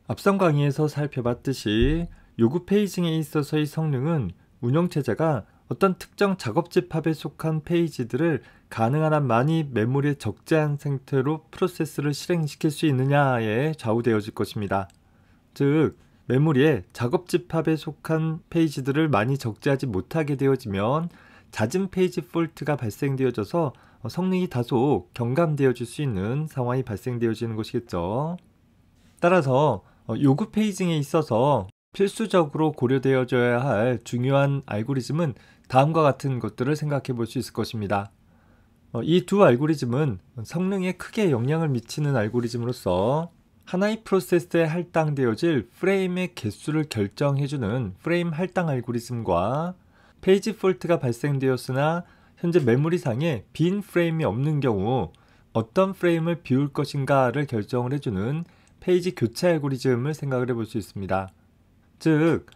앞선 강의에서 살펴봤듯이 요구 페이징에 있어서의 성능은 운영체제가 어떤 특정 작업 집합에 속한 페이지들을 가능한 한 많이 메모리에 적재한 상태로 프로세스를 실행시킬 수 있느냐에 좌우되어질 것입니다. 즉, 메모리에 작업 집합에 속한 페이지들을 많이 적재하지 못하게 되어지면 잦은 페이지 폴트가 발생되어져서 성능이 다소 경감되어질 수 있는 상황이 발생되어지는 것이겠죠. 따라서 요구 페이징에 있어서 필수적으로 고려되어져야 할 중요한 알고리즘은 다음과 같은 것들을 생각해 볼 수 있을 것입니다. 이 두 알고리즘은 성능에 크게 영향을 미치는 알고리즘으로서 하나의 프로세스에 할당되어질 프레임의 개수를 결정해주는 프레임 할당 알고리즘과 페이지 폴트가 발생되었으나 현재 메모리상에 빈 프레임이 없는 경우 어떤 프레임을 비울 것인가를 결정을 해주는 페이지 교체 알고리즘을 생각을 해볼 수 있습니다. 즉,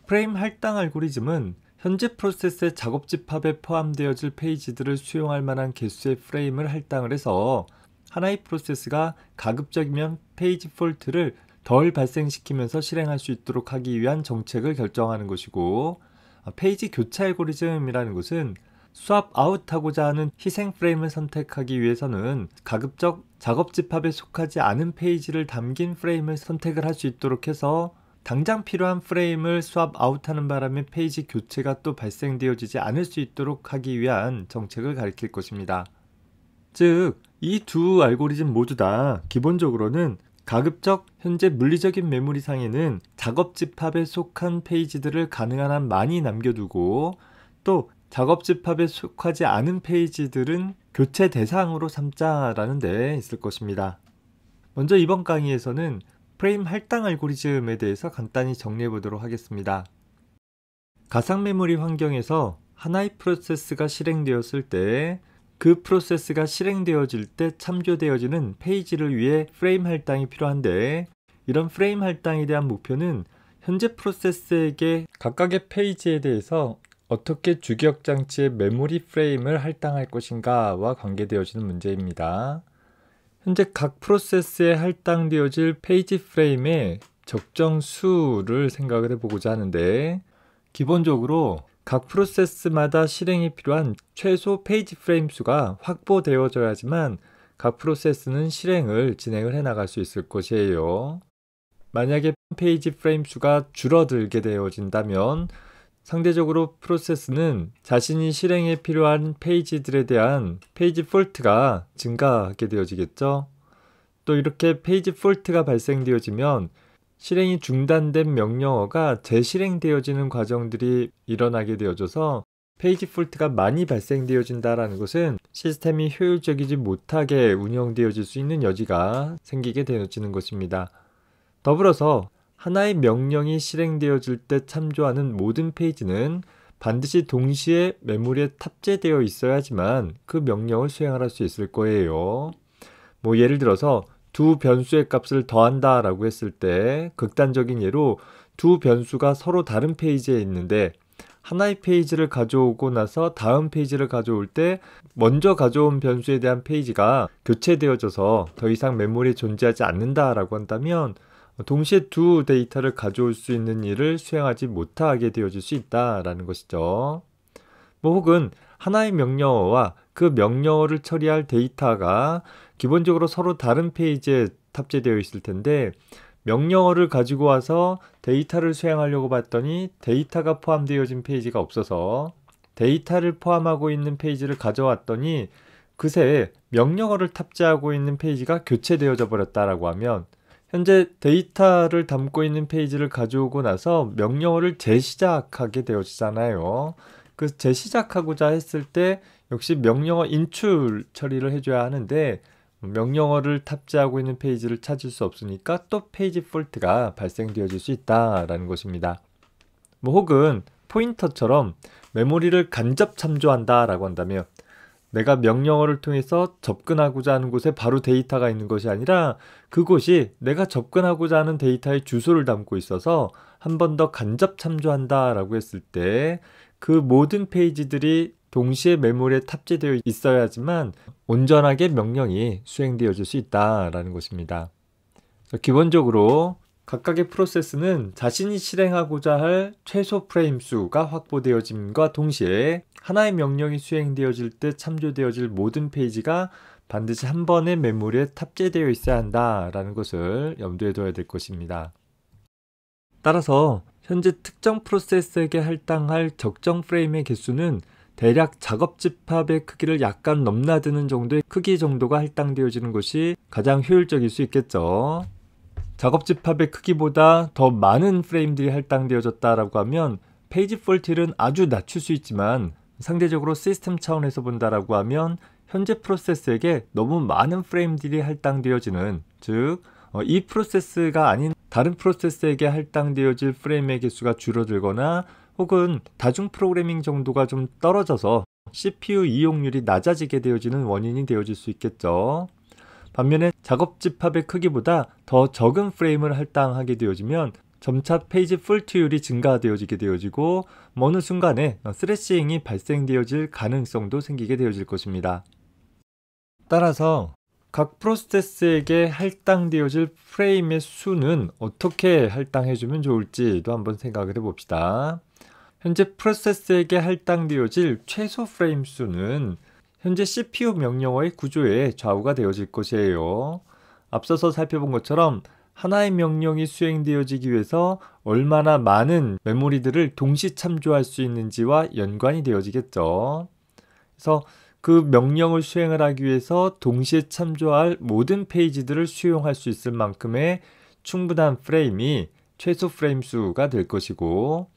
프레임 할당 알고리즘은 현재 프로세스의 작업 집합에 포함되어질 페이지들을 수용할 만한 개수의 프레임을 할당을 해서 하나의 프로세스가 가급적이면 페이지 폴트를 덜 발생시키면서 실행할 수 있도록 하기 위한 정책을 결정하는 것이고, 페이지 교체 알고리즘이라는 것은 스왑 아웃하고자 하는 희생 프레임을 선택하기 위해서는 가급적 작업 집합에 속하지 않은 페이지를 담긴 프레임을 선택을 할 수 있도록 해서 당장 필요한 프레임을 스왑 아웃하는 바람에 페이지 교체가 또 발생되어지지 않을 수 있도록 하기 위한 정책을 가리킬 것입니다. 즉, 이 두 알고리즘 모두 다 기본적으로는 가급적 현재 물리적인 메모리상에는 작업 집합에 속한 페이지들을 가능한 한 많이 남겨두고 또 작업 집합에 속하지 않은 페이지들은 교체 대상으로 삼자라는 데 있을 것입니다. 먼저 이번 강의에서는 프레임 할당 알고리즘에 대해서 간단히 정리해 보도록 하겠습니다. 가상 메모리 환경에서 하나의 프로세스가 실행되었을 때 그 프로세스가 실행되어질 때 참조되어지는 페이지를 위해 프레임 할당이 필요한데, 이런 프레임 할당에 대한 목표는 현재 프로세스에게 각각의 페이지에 대해서 어떻게 주기억장치의 메모리 프레임을 할당할 것인가와 관계되어지는 문제입니다. 현재 각 프로세스에 할당되어질 페이지 프레임의 적정 수를 생각을 해보고자 하는데, 기본적으로 각 프로세스마다 실행이 필요한 최소 페이지 프레임 수가 확보되어져야지만 각 프로세스는 실행을 진행을 해나갈 수 있을 것이에요. 만약에 페이지 프레임 수가 줄어들게 되어진다면 상대적으로 프로세스는 자신이 실행에 필요한 페이지들에 대한 페이지 폴트가 증가하게 되어지겠죠. 또 이렇게 페이지 폴트가 발생되어지면 실행이 중단된 명령어가 재실행되어지는 과정들이 일어나게 되어져서 페이지 폴트가 많이 발생되어진다는 것은 시스템이 효율적이지 못하게 운영되어질 수 있는 여지가 생기게 되어지는 것입니다. 더불어서 하나의 명령이 실행되어질 때 참조하는 모든 페이지는 반드시 동시에 메모리에 탑재되어 있어야지만 그 명령을 수행할 수 있을 거예요. 예를 들어서 두 변수의 값을 더한다 라고 했을 때 극단적인 예로 두 변수가 서로 다른 페이지에 있는데 하나의 페이지를 가져오고 나서 다음 페이지를 가져올 때 먼저 가져온 변수에 대한 페이지가 교체되어져서 더 이상 메모리에 존재하지 않는다 라고 한다면 동시에 두 데이터를 가져올 수 있는 일을 수행하지 못하게 되어질 수 있다라는 것이죠. 혹은 하나의 명령어와 그 명령어를 처리할 데이터가 기본적으로 서로 다른 페이지에 탑재되어 있을 텐데 명령어를 가지고 와서 데이터를 수행하려고 봤더니 데이터가 포함되어진 페이지가 없어서 데이터를 포함하고 있는 페이지를 가져왔더니 그새 명령어를 탑재하고 있는 페이지가 교체되어져 버렸다라고 하면 현재 데이터를 담고 있는 페이지를 가져오고 나서 명령어를 재시작하게 되어지잖아요. 그 재시작하고자 했을 때 역시 명령어 인출 처리를 해줘야 하는데 명령어를 탑재하고 있는 페이지를 찾을 수 없으니까 또 페이지 폴트가 발생되어질 수 있다라는 것입니다. 혹은 포인터처럼 메모리를 간접 참조한다 라고 한다면 내가 명령어를 통해서 접근하고자 하는 곳에 바로 데이터가 있는 것이 아니라 그곳이 내가 접근하고자 하는 데이터의 주소를 담고 있어서 한 번 더 간접 참조한다 라고 했을 때 그 모든 페이지들이 동시에 메모리에 탑재되어 있어야지만 온전하게 명령이 수행되어질 수 있다라는 것입니다. 기본적으로 각각의 프로세스는 자신이 실행하고자 할 최소 프레임 수가 확보되어짐과 동시에 하나의 명령이 수행되어질 때 참조되어질 모든 페이지가 반드시 한 번의 메모리에 탑재되어 있어야 한다라는 것을 염두에 둬야 될 것입니다. 따라서 현재 특정 프로세스에게 할당할 적정 프레임의 개수는 대략 작업 집합의 크기를 약간 넘나드는 정도의 크기 정도가 할당되어지는 것이 가장 효율적일 수 있겠죠. 작업 집합의 크기보다 더 많은 프레임들이 할당되어졌다라고 하면 페이지 폴트를 아주 낮출 수 있지만 상대적으로 시스템 차원에서 본다라고 하면 현재 프로세스에게 너무 많은 프레임들이 할당되어지는, 즉 이 프로세스가 아닌 다른 프로세스에게 할당되어질 프레임의 개수가 줄어들거나 혹은 다중 프로그래밍 정도가 좀 떨어져서 CPU 이용률이 낮아지게 되어지는 원인이 되어질 수 있겠죠. 반면에 작업 집합의 크기보다 더 적은 프레임을 할당하게 되어지면 점차 페이지 폴트율이 증가되어지게 되어지고 어느 순간에 스래싱이 발생되어질 가능성도 생기게 되어질 것입니다. 따라서 각 프로세스에게 할당되어질 프레임의 수는 어떻게 할당해주면 좋을지도 한번 생각을 해봅시다. 현재 프로세스에게 할당되어질 최소 프레임 수는 현재 CPU 명령어의 구조에 좌우가 되어질 것이에요. 앞서서 살펴본 것처럼 하나의 명령이 수행되어지기 위해서 얼마나 많은 메모리들을 동시 참조할 수 있는지와 연관이 되어지겠죠. 그래서 그 명령을 수행을 하기 위해서 동시에 참조할 모든 페이지들을 수용할 수 있을 만큼의 충분한 프레임이 최소 프레임 수가 될 것이고,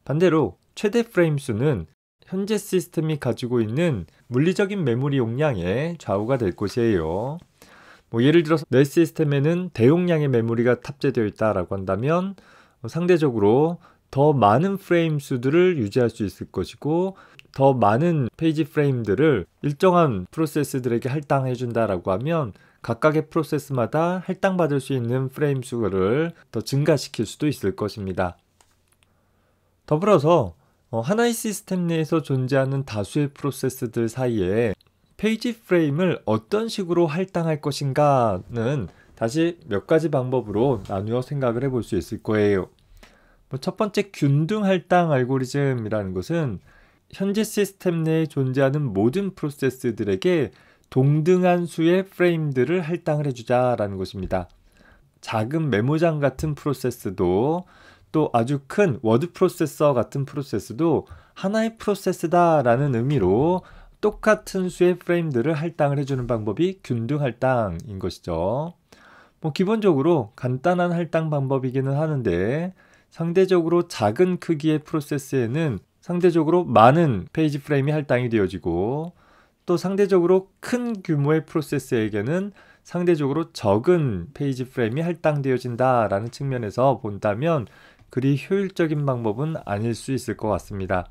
반대로 최대 프레임 수는 현재 시스템이 가지고 있는 물리적인 메모리 용량에 좌우가 될 것이에요. 예를 들어서 내 시스템에는 대용량의 메모리가 탑재되어 있다라고 한다면 상대적으로 더 많은 프레임 수들을 유지할 수 있을 것이고, 더 많은 페이지 프레임들을 일정한 프로세스들에게 할당해 준다라고 하면 각각의 프로세스마다 할당받을 수 있는 프레임 수를 더 증가시킬 수도 있을 것입니다. 더불어서 하나의 시스템 내에서 존재하는 다수의 프로세스들 사이에 페이지 프레임을 어떤 식으로 할당할 것인가는 다시 몇 가지 방법으로 나누어 생각을 해볼 수 있을 거예요. 첫 번째, 균등 할당 알고리즘이라는 것은 현재 시스템 내에 존재하는 모든 프로세스들에게 동등한 수의 프레임들을 할당을 해주자라는 것입니다. 작은 메모장 같은 프로세스도 또 아주 큰 워드 프로세서 같은 프로세스도 하나의 프로세스다라는 의미로 똑같은 수의 프레임들을 할당을 해주는 방법이 균등 할당인 것이죠. 기본적으로 간단한 할당 방법이기는 하는데 상대적으로 작은 크기의 프로세스에는 상대적으로 많은 페이지 프레임이 할당이 되어지고, 또 상대적으로 큰 규모의 프로세스에게는 상대적으로 적은 페이지 프레임이 할당되어진다라는 측면에서 본다면 그리 효율적인 방법은 아닐 수 있을 것 같습니다.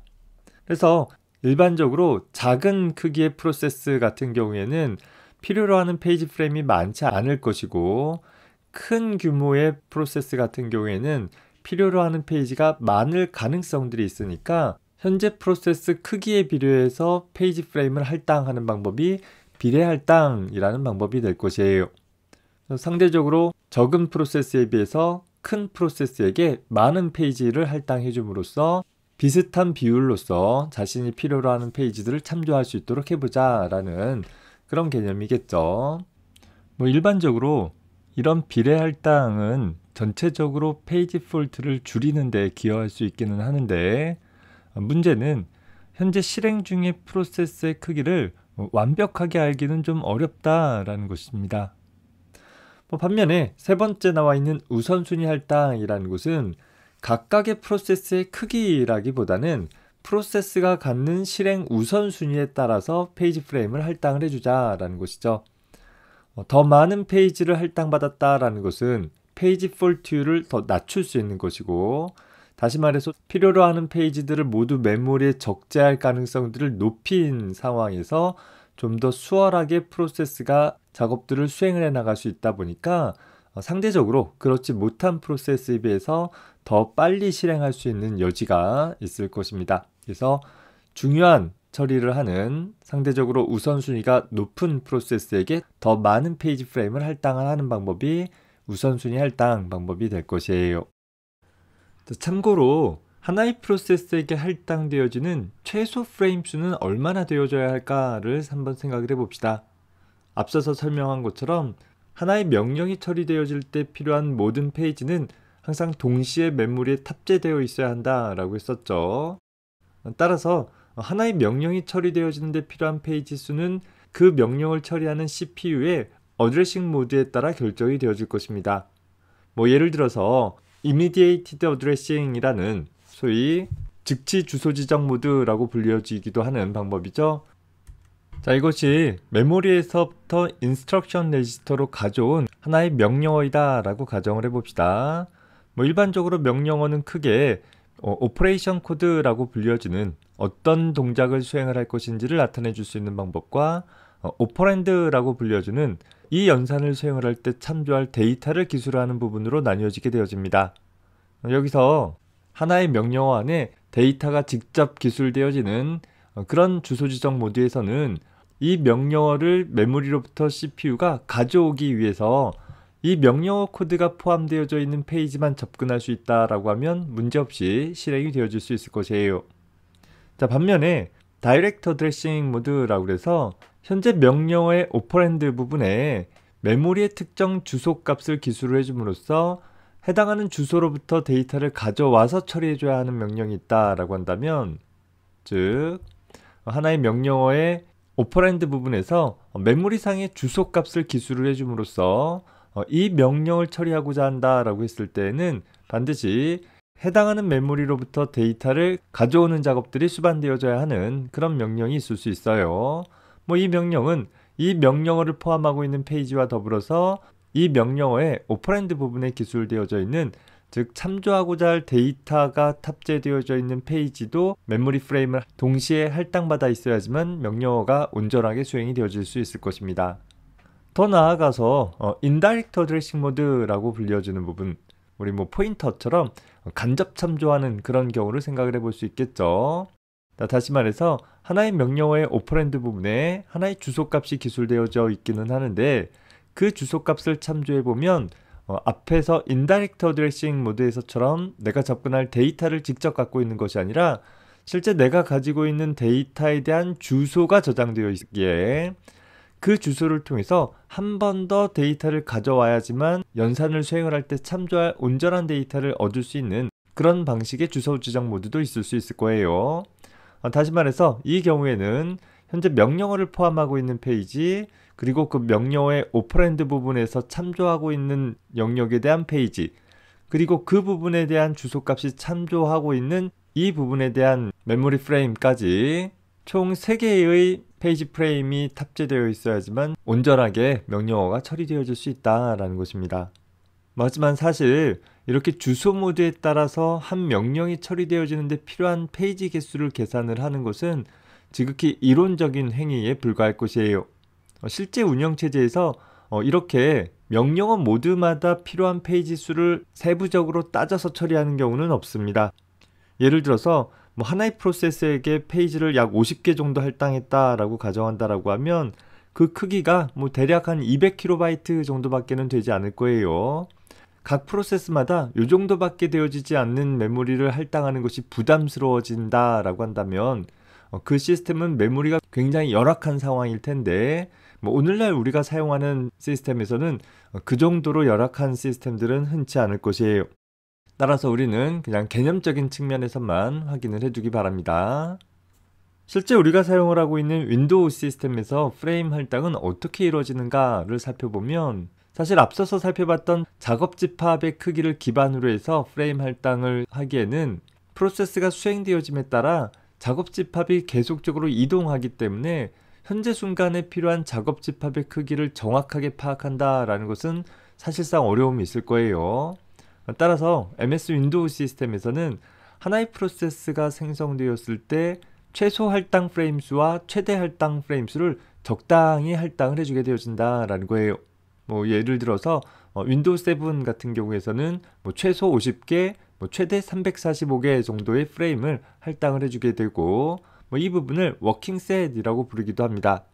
그래서 일반적으로 작은 크기의 프로세스 같은 경우에는 필요로 하는 페이지 프레임이 많지 않을 것이고, 큰 규모의 프로세스 같은 경우에는 필요로 하는 페이지가 많을 가능성들이 있으니까 현재 프로세스 크기에 비례해서 페이지 프레임을 할당하는 방법이 비례 할당이라는 방법이 될 것이에요. 상대적으로 적은 프로세스에 비해서 큰 프로세스에게 많은 페이지를 할당해 줌으로써 비슷한 비율로서 자신이 필요로 하는 페이지들을 참조할 수 있도록 해보자 라는 그런 개념이겠죠. 일반적으로 이런 비례 할당은 전체적으로 페이지 폴트를 줄이는 데 기여할 수 있기는 하는데, 문제는 현재 실행 중의 프로세스의 크기를 완벽하게 알기는 좀 어렵다라는 것입니다. 반면에 세 번째 나와 있는 우선순위 할당이라는 것은 각각의 프로세스의 크기라기보다는 프로세스가 갖는 실행 우선순위에 따라서 페이지 프레임을 할당을 해주자라는 것이죠. 더 많은 페이지를 할당받았다라는 것은 페이지 폴트율을 더 낮출 수 있는 것이고, 다시 말해서 필요로 하는 페이지들을 모두 메모리에 적재할 가능성들을 높인 상황에서 좀 더 수월하게 프로세스가 작업들을 수행을 해 나갈 수 있다 보니까 상대적으로 그렇지 못한 프로세스에 비해서 더 빨리 실행할 수 있는 여지가 있을 것입니다. 그래서 중요한 처리를 하는 상대적으로 우선순위가 높은 프로세스에게 더 많은 페이지 프레임을 할당하는 방법이 우선순위 할당 방법이 될 것이에요. 참고로 하나의 프로세스에게 할당되어지는 최소 프레임 수는 얼마나 되어져야 할까를 한번 생각을 해봅시다. 앞서서 설명한 것처럼 하나의 명령이 처리되어질 때 필요한 모든 페이지는 항상 동시에 메모리에 탑재되어 있어야 한다라고 했었죠. 따라서 하나의 명령이 처리되어지는 데 필요한 페이지 수는 그 명령을 처리하는 CPU의 어드레싱 모드에 따라 결정이 되어질 것입니다. 예를 들어서 Immediate Addressing이라는 소위 즉시 주소 지정 모드라고 불려지기도 하는 방법이죠. 자, 이것이 메모리에서부터 인스트럭션 레지스터로 가져온 하나의 명령어이다 라고 가정을 해봅시다. 일반적으로 명령어는 크게 오퍼레이션 코드라고 불려지는 어떤 동작을 수행을 할 것인지를 나타내 줄 수 있는 방법과 오퍼랜드라고 불려주는 이 연산을 수행을 할 때 참조할 데이터를 기술하는 부분으로 나뉘어지게 되어집니다. 여기서 하나의 명령어 안에 데이터가 직접 기술되어지는 그런 주소 지정 모드에서는 이 명령어를 메모리로부터 CPU가 가져오기 위해서 이 명령어 코드가 포함되어져 있는 페이지만 접근할 수 있다라고 하면 문제없이 실행이 되어질 수 있을 것이에요. 자, 반면에 다이렉트 어드레싱 모드라고 해서 현재 명령어의 오퍼랜드 부분에 메모리의 특정 주소 값을 기술을 해줌으로써 해당하는 주소로부터 데이터를 가져와서 처리해줘야 하는 명령이 있다라고 한다면, 즉 하나의 명령어의 오퍼랜드 부분에서 메모리상의 주소 값을 기술을 해줌으로써 이 명령을 처리하고자 한다라고 했을 때에는 반드시 해당하는 메모리로부터 데이터를 가져오는 작업들이 수반되어져야 하는 그런 명령이 있을 수 있어요. 이 명령은 이 명령어를 포함하고 있는 페이지와 더불어서 이 명령어의 오퍼랜드 부분에 기술되어져 있는, 즉 참조하고자 할 데이터가 탑재되어져 있는 페이지도 메모리 프레임을 동시에 할당받아 있어야지만 명령어가 온전하게 수행이 되어질 수 있을 것입니다. 더 나아가서 인다이렉트 어드레싱 모드라고 불려지는 부분, 우리 포인터처럼 간접 참조하는 그런 경우를 생각을 해볼 수 있겠죠. 다시 말해서 하나의 명령어의 오퍼랜드 부분에 하나의 주소값이 기술되어져 있기는 하는데, 그 주소값을 참조해보면 앞에서 인다이렉트 어드레싱 모드에서처럼 내가 접근할 데이터를 직접 갖고 있는 것이 아니라 실제 내가 가지고 있는 데이터에 대한 주소가 저장되어 있기에 그 주소를 통해서 한 번 더 데이터를 가져와야지만 연산을 수행을 할 때 참조할 온전한 데이터를 얻을 수 있는 그런 방식의 주소 지정 모드도 있을 수 있을 거예요. 다시 말해서 이 경우에는 현재 명령어를 포함하고 있는 페이지, 그리고 그 명령어의 오퍼랜드 부분에서 참조하고 있는 영역에 대한 페이지, 그리고 그 부분에 대한 주소값이 참조하고 있는 이 부분에 대한 메모리 프레임까지 총 3개의 페이지 프레임이 탑재되어 있어야지만 온전하게 명령어가 처리되어질 수 있다라는 것입니다. 하지만 사실 이렇게 주소 모드에 따라서 한 명령이 처리되어지는데 필요한 페이지 개수를 계산을 하는 것은 지극히 이론적인 행위에 불과할 것이에요. 실제 운영체제에서 이렇게 명령어 모드마다 필요한 페이지 수를 세부적으로 따져서 처리하는 경우는 없습니다. 예를 들어서 하나의 프로세스에게 페이지를 약 50개 정도 할당했다라고 가정한다라고 하면 그 크기가 대략 한 200KB 정도밖에는 되지 않을 거예요. 각 프로세스마다 이 정도밖에 되어지지 않는 메모리를 할당하는 것이 부담스러워진다라고 한다면 그 시스템은 메모리가 굉장히 열악한 상황일 텐데, 오늘날 우리가 사용하는 시스템에서는 그 정도로 열악한 시스템들은 흔치 않을 것이에요. 따라서 우리는 그냥 개념적인 측면에서만 확인을 해두기 바랍니다. 실제 우리가 사용을 하고 있는 윈도우 시스템에서 프레임 할당은 어떻게 이루어지는가를 살펴보면, 사실 앞서서 살펴봤던 작업 집합의 크기를 기반으로 해서 프레임 할당을 하기에는 프로세스가 수행되어짐에 따라 작업 집합이 계속적으로 이동하기 때문에 현재 순간에 필요한 작업 집합의 크기를 정확하게 파악한다라는 것은 사실상 어려움이 있을 거예요. 따라서 MS 윈도우 시스템에서는 하나의 프로세스가 생성되었을 때 최소 할당 프레임 수와 최대 할당 프레임 수를 적당히 할당을 해주게 되어진다라는 거예요. 예를 들어서 윈도우 7 같은 경우에서는 최소 50개, 최대 345개 정도의 프레임을 할당을 해주게 되고, 이 부분을 워킹 셋이라고 부르기도 합니다.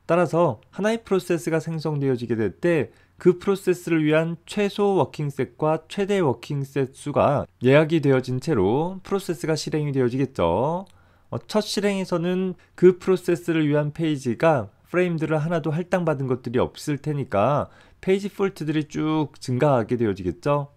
따라서 하나의 프로세스가 생성되어지게 될 때 그 프로세스를 위한 최소 워킹셋과 최대 워킹셋 수가 예약이 되어진 채로 프로세스가 실행이 되어지겠죠. 첫 실행에서는 그 프로세스를 위한 페이지가 프레임들을 하나도 할당받은 것들이 없을 테니까 페이지 폴트들이 쭉 증가하게 되어지겠죠.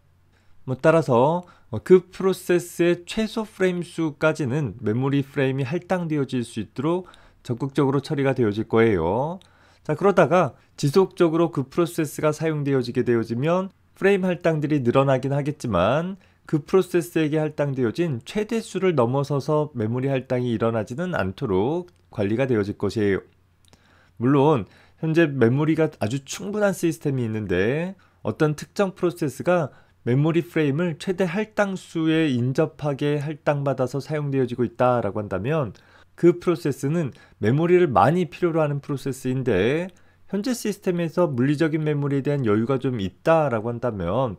따라서 그 프로세스의 최소 프레임 수까지는 메모리 프레임이 할당되어질 수 있도록 적극적으로 처리가 되어질 거예요. 자, 그러다가 지속적으로 그 프로세스가 사용되어지게 되어지면 프레임 할당들이 늘어나긴 하겠지만 그 프로세스에게 할당되어진 최대 수를 넘어서서 메모리 할당이 일어나지는 않도록 관리가 되어질 것이에요. 물론 현재 메모리가 아주 충분한 시스템이 있는데 어떤 특정 프로세스가 메모리 프레임을 최대 할당수에 인접하게 할당받아서 사용되어지고 있다라고 한다면 그 프로세스는 메모리를 많이 필요로 하는 프로세스인데 현재 시스템에서 물리적인 메모리에 대한 여유가 좀 있다라고 한다면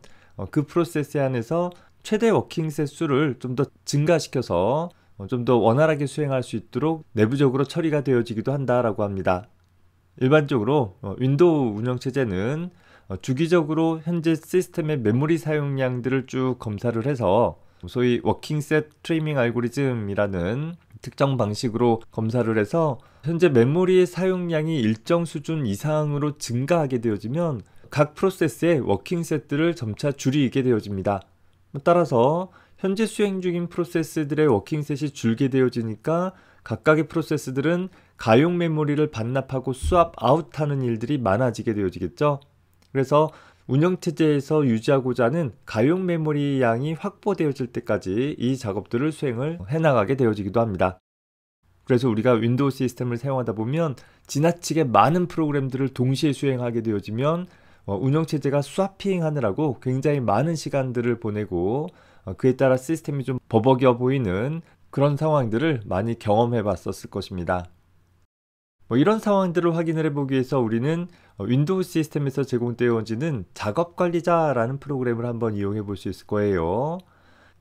그 프로세스에 한해서 최대 워킹셋 수를 좀 더 증가시켜서 좀 더 원활하게 수행할 수 있도록 내부적으로 처리가 되어지기도 한다라고 합니다. 일반적으로 윈도우 운영체제는 주기적으로 현재 시스템의 메모리 사용량들을 쭉 검사를 해서 소위 워킹셋 트리밍 알고리즘이라는 특정 방식으로 검사를 해서 현재 메모리의 사용량이 일정 수준 이상으로 증가하게 되어지면 각 프로세스의 워킹셋들을 점차 줄이게 되어집니다. 따라서 현재 수행 중인 프로세스들의 워킹셋이 줄게 되어지니까 각각의 프로세스들은 가용 메모리를 반납하고 스왑 아웃하는 일들이 많아지게 되어지겠죠. 그래서 운영체제에서 유지하고자 하는 가용 메모리 양이 확보되어질 때까지 이 작업들을 수행을 해나가게 되어지기도 합니다. 그래서 우리가 윈도우 시스템을 사용하다 보면 지나치게 많은 프로그램들을 동시에 수행하게 되어지면 운영체제가 스와핑 하느라고 굉장히 많은 시간들을 보내고 그에 따라 시스템이 좀 버벅여 보이는 그런 상황들을 많이 경험해 봤었을 것입니다. 이런 상황들을 확인을 해보기 위해서 우리는 윈도우 시스템에서 제공되어지는 작업관리자라는 프로그램을 한번 이용해 볼 수 있을 거예요.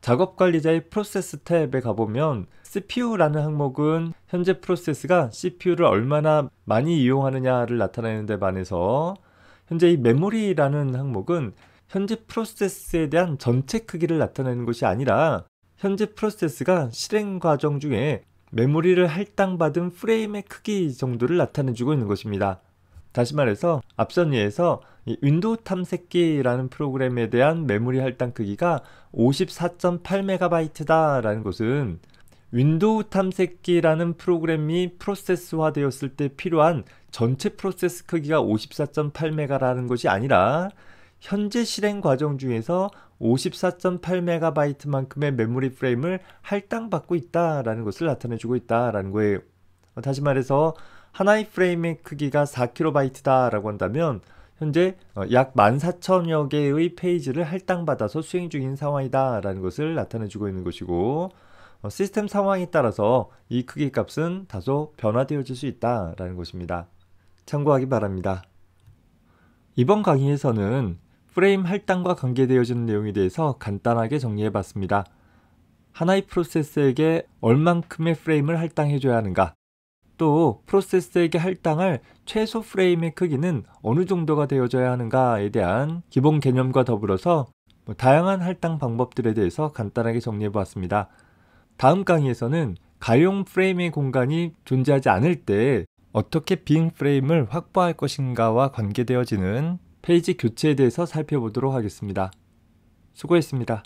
작업관리자의 프로세스 탭에 가보면 CPU라는 항목은 현재 프로세스가 CPU를 얼마나 많이 이용하느냐를 나타내는 데 반해서 현재 이 메모리라는 항목은 현재 프로세스에 대한 전체 크기를 나타내는 것이 아니라 현재 프로세스가 실행 과정 중에 메모리를 할당받은 프레임의 크기 정도를 나타내주고 있는 것입니다. 다시 말해서 앞선 예에서 이 윈도우 탐색기라는 프로그램에 대한 메모리 할당 크기가 54.8MB 라는 것은 윈도우 탐색기라는 프로그램이 프로세스화 되었을 때 필요한 전체 프로세스 크기가 54.8MB라는 것이 아니라 현재 실행 과정 중에서 54.8MB만큼의 메모리 프레임을 할당받고 있다라는 것을 나타내주고 있다라는 거예요. 다시 말해서 하나의 프레임의 크기가 4KB다라고 한다면 현재 약 14,000여 개의 페이지를 할당받아서 수행 중인 상황이다라는 것을 나타내주고 있는 것이고 시스템 상황에 따라서 이 크기 값은 다소 변화되어질 수 있다라는 것입니다. 참고하기 바랍니다. 이번 강의에서는 프레임 할당과 관계되어지는 내용에 대해서 간단하게 정리해봤습니다. 하나의 프로세스에게 얼만큼의 프레임을 할당해줘야 하는가, 또 프로세스에게 할당할 최소 프레임의 크기는 어느 정도가 되어져야 하는가에 대한 기본 개념과 더불어서 다양한 할당 방법들에 대해서 간단하게 정리해보았습니다. 다음 강의에서는 가용 프레임의 공간이 존재하지 않을 때 어떻게 빈 프레임을 확보할 것인가와 관계되어지는 페이지 교체에 대해서 살펴보도록 하겠습니다. 수고했습니다.